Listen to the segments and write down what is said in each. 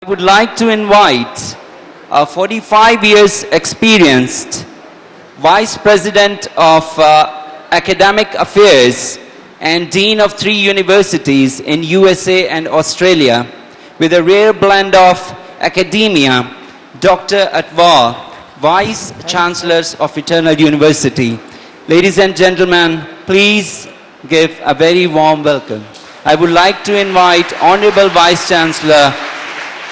I would like to invite a 45 years experienced Vice President of Academic Affairs and Dean of 3 universities in USA and Australia with a rare blend of academia, Dr. Atwal, Vice Chancellors of Eternal University. Ladies and gentlemen, please give a very warm welcome. I would like to invite Honorable Vice Chancellor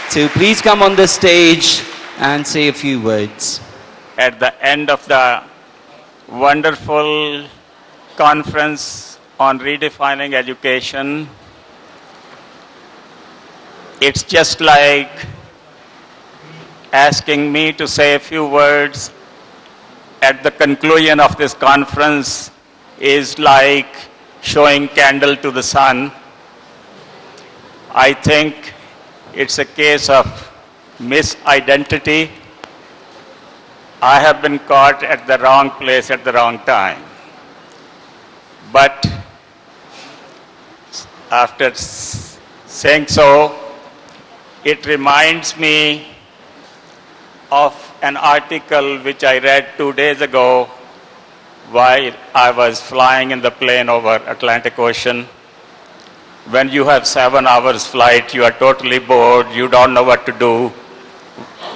to please come on the stage and say a few words. At the end of the wonderful conference on redefining education, it's just like asking me to say a few words at the conclusion of this conference is like showing candle to the sun. I think it's a case of misidentity. I have been caught at the wrong place at the wrong time. But after saying so, it reminds me of an article which I read 2 days ago while I was flying in the plane over Atlantic Ocean. When you have 7 hours flight, you are totally bored, you don't know what to do.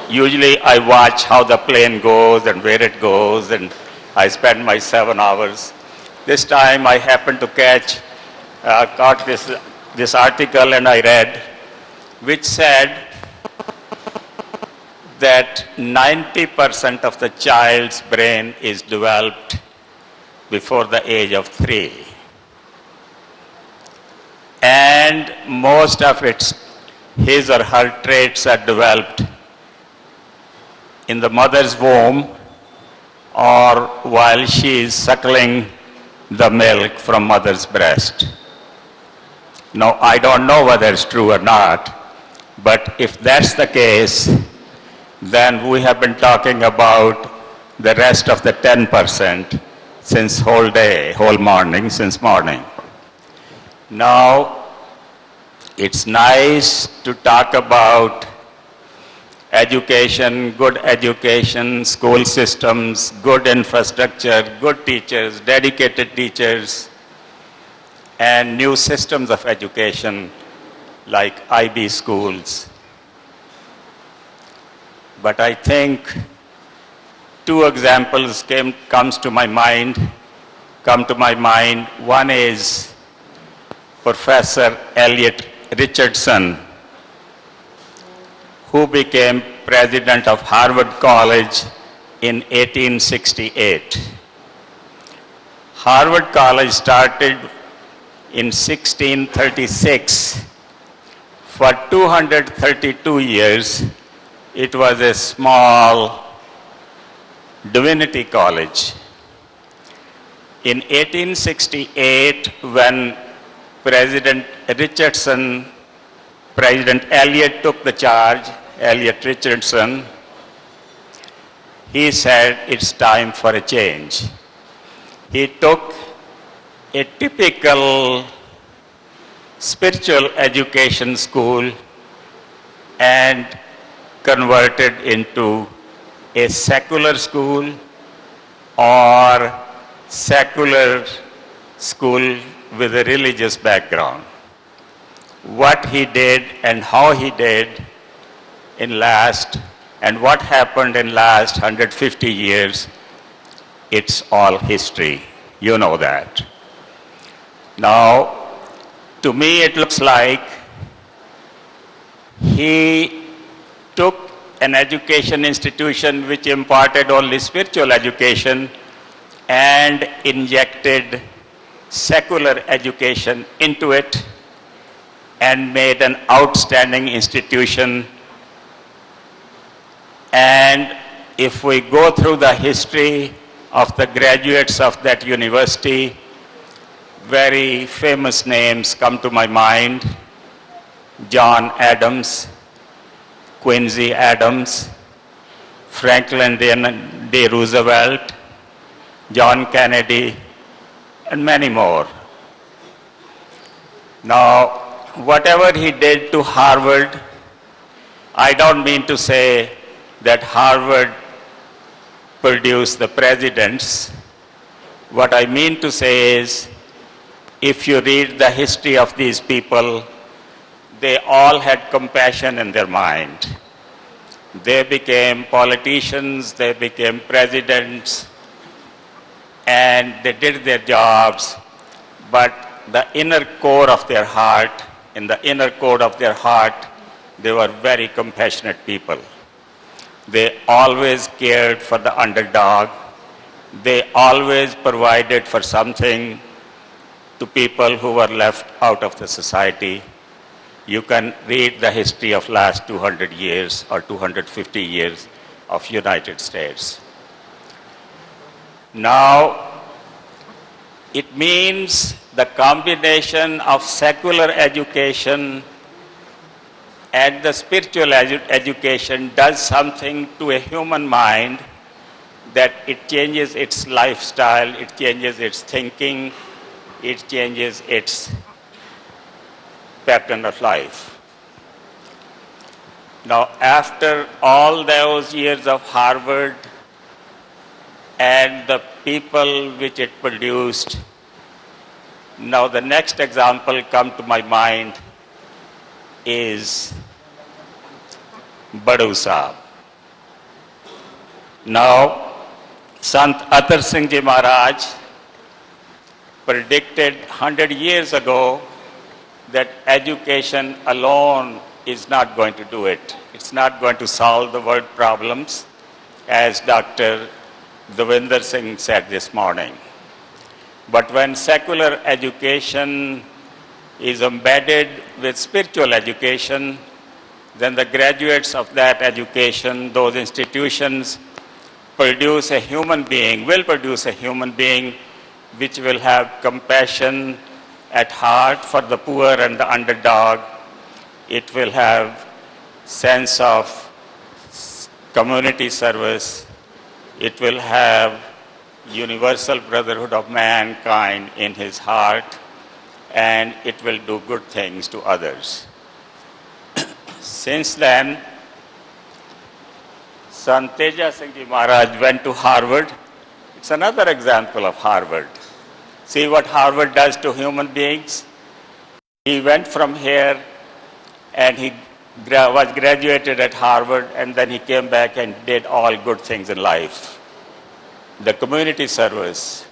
Usually I watch how the plane goes and where it goes, and I spend my 7 hours. This time I happened to caught this article and I read, which said that 90% of the child's brain is developed before the age of 3. And most of his or her traits are developed in the mother's womb or while she is suckling the milk from mother's breast. Now, I don't know whether it's true or not, but if that's the case, then we have been talking about the rest of the 10% since whole morning, since morning. Now, it's nice to talk about education, good education, school systems, good infrastructure, good teachers, dedicated teachers, and new systems of education like IB schools. But I think 2 examples come to my mind. One is Professor Elliot Richardson, who became president of Harvard College in 1868. Harvard College started in 1636. For 232 years, it was a small divinity college. In 1868, when President Elliot took the charge, Elliot Richardson, he said it's time for a change. He took a typical spiritual education school and converted into a secular school or secular school with a religious background. What he did and how he did and what happened in last 150 years, it's all history. You know that. Now, to me it looks like he took an education institution which imparted only spiritual education and injected secular education into it and made an outstanding institution. And if we go through the history of the graduates of that university, very famous names come to my mind: John Adams, Quincy Adams, Franklin D. Roosevelt, John Kennedy, and many more. Now, whatever he did to Harvard, I don't mean to say that Harvard produced the presidents. What I mean to say is, if you read the history of these people, they all had compassion in their mind. They became politicians, they became presidents, and they did their jobs, but the inner core of their heart, in the inner core of their heart, they were very compassionate people. They always cared for the underdog. They always provided for something to people who were left out of the society. You can read the history of last 200 years or 250 years of United States. Now, it means the combination of secular education and the spiritual education does something to a human mind, that it changes its lifestyle, it changes its thinking, it changes its pattern of life. Now, after all those years of Harvard and the people which it produced, now the next example come to my mind is Baru Sahib. Now, Sant Atar Singh Ji Maharaj predicted 100 years ago that education alone is not going to do it. It's not going to solve the world problems, as Dr. Devinder Singh said this morning. But when secular education is embedded with spiritual education, then the graduates of that education, those institutions, produce a human being, will produce a human being which will have compassion at heart for the poor and the underdog. It will have sense of community service. It will have universal brotherhood of mankind in his heart, and it will do good things to others. Since then, Sant Teja Singh Ji Maharaj went to Harvard. It's another example of Harvard. See what Harvard does to human beings. He went from here and he was graduated at Harvard, and then he came back and did all good things in life. The community service,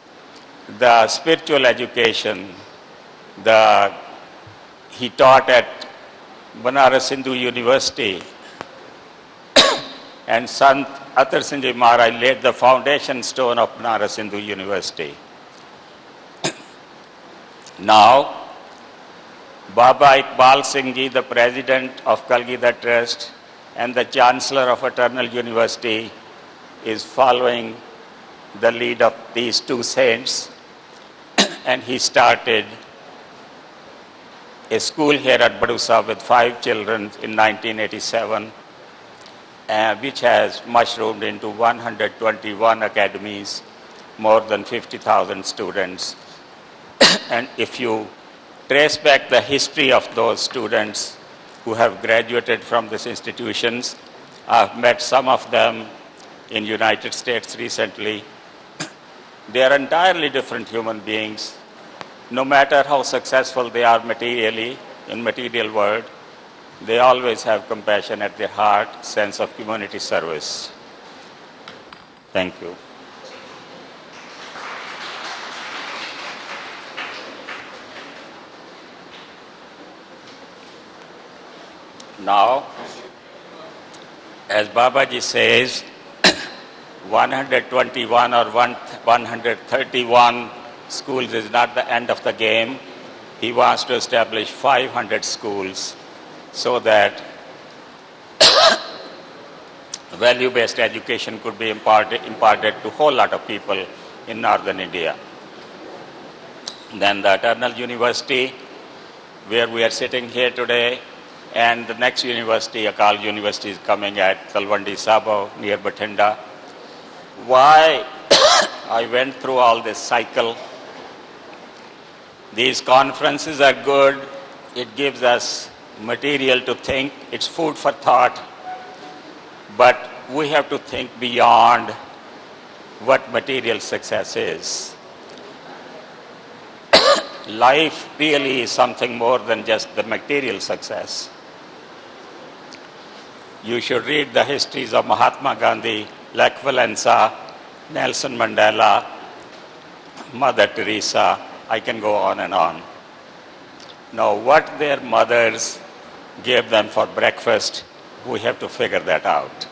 the spiritual education, he taught at Banaras Hindu University, and Sant Atar Singh Ji Maharaj laid the foundation stone of Banaras Hindu University. Now, Baba Iqbal Singh Ji, the president of Kalgidar Trust and the chancellor of Eternal University, is following the lead of these two saints, and he started a school here at Baru Sahib with 5 children in 1987, which has mushroomed into 121 academies, more than 50,000 students. And if you trace back the history of those students who have graduated from these institutions, I've met some of them in United States recently. They are entirely different human beings. No matter how successful they are materially, in material world, they always have compassion at their heart, sense of community service. Thank you. Now, as Babaji says, 121 or 131 schools is not the end of the game. He wants to establish 500 schools so that value-based education could be imparted to a whole lot of people in northern India. Then the Eternal University, where we are sitting here today, and the next university, Akal University, is coming at Talwandi Sabo near Bathinda. Why I went through all this cycle? These conferences are good. It gives us material to think. It's food for thought. but we have to think beyond what material success is. Life really is something more than just the material success. You should read the histories of Mahatma Gandhi, Lech Walesa, Nelson Mandela, Mother Teresa. I can go on and on. Now, what their mothers gave them for breakfast, we have to figure that out.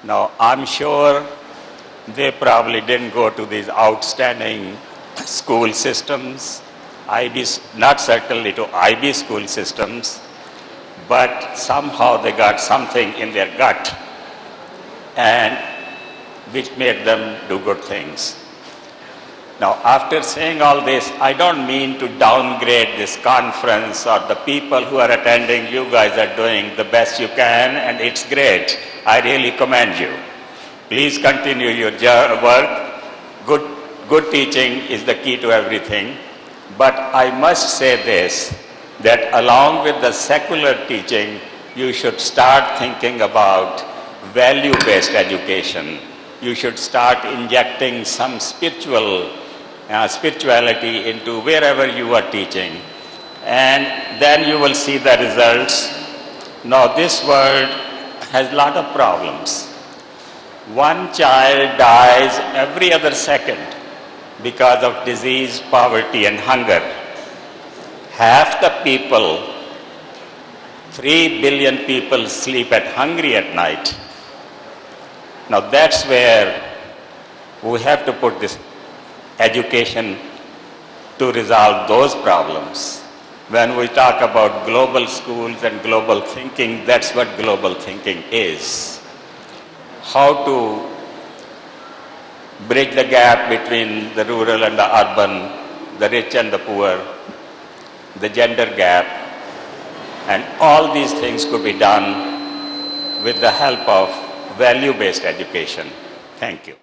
Now, I'm sure they probably didn't go to these outstanding school systems, not certainly to IB school systems, but somehow they got something in their gut and which made them do good things. Now, after saying all this, I don't mean to downgrade this conference or the people who are attending. You guys are doing the best you can, and it's great. I really commend you. Please continue your work. Good teaching is the key to everything. But I must say this, that along with the secular teaching, you should start thinking about value-based education. You should start injecting some spirituality into wherever you are teaching. And then you will see the results. Now, this world has a lot of problems. One child dies every other second because of disease, poverty, and hunger. Half the people, 3 billion people, sleep hungry at night. Now that's where we have to put this education to resolve those problems. When we talk about global schools and global thinking, that's what global thinking is. How to bridge the gap between the rural and the urban, the rich and the poor, the gender gap, and all these things could be done with the help of value-based education. Thank you.